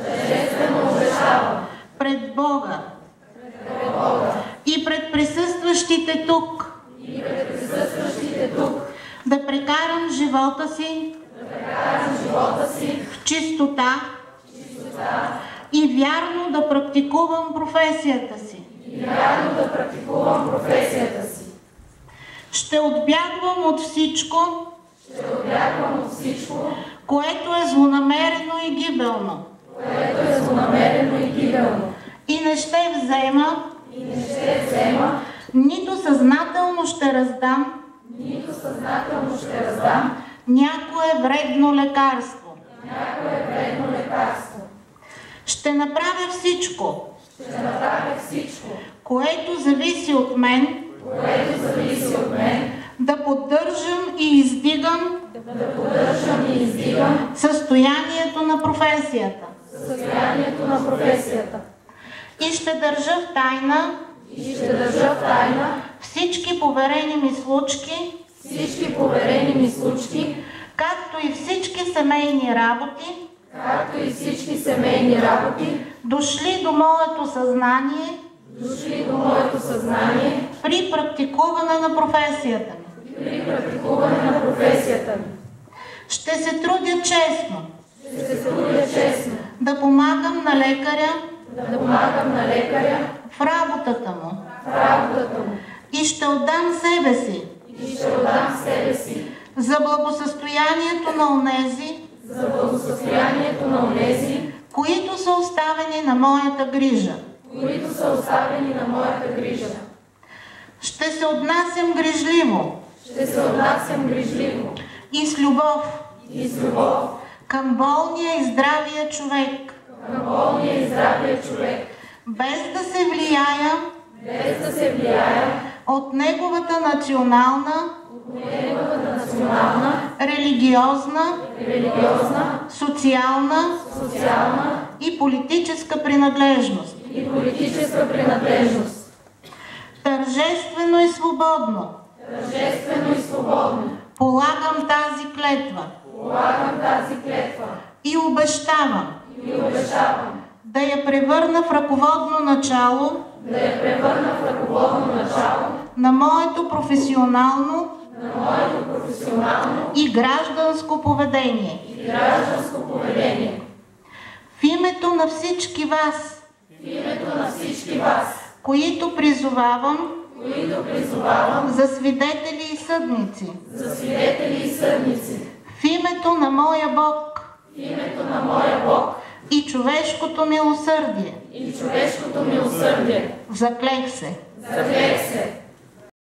Тържествено обещавам пред Бога и пред присъстващите тук да прекарам живота си в чистота и вярно да практикувам професията си. Ще отбягвам от всичко, което е злонамерено и гибелно. И не ще взема, нито съзнателно ще раздам някое вредно лекарство. Ще направя всичко, което зависи от мен, да поддържам и издигам състоянието на професията. И ще държа в тайна всички поверени ми случки, както и всички семейни работи, дошли до моето съзнание при практикуване на професията ми. Ще се трудя честно да помагам на лекаря в работата му и ще отдам себе си за благосъстоянието на онези, които са оставени на моята грижа. Ще се отнасям грижливо и с любов към болния и здравия човек, без да се влияя от неговата национална, религиозна, социална и политическа принадлежност. Тържествено и свободно полагам тази клетва и обещавам да я превърна в ръководно начало на моето професионално и гражданско поведение. В името на всички вас, които призовавам за свидетели и съдници, в името на моя Бог и човешкото милосърдие, заклех се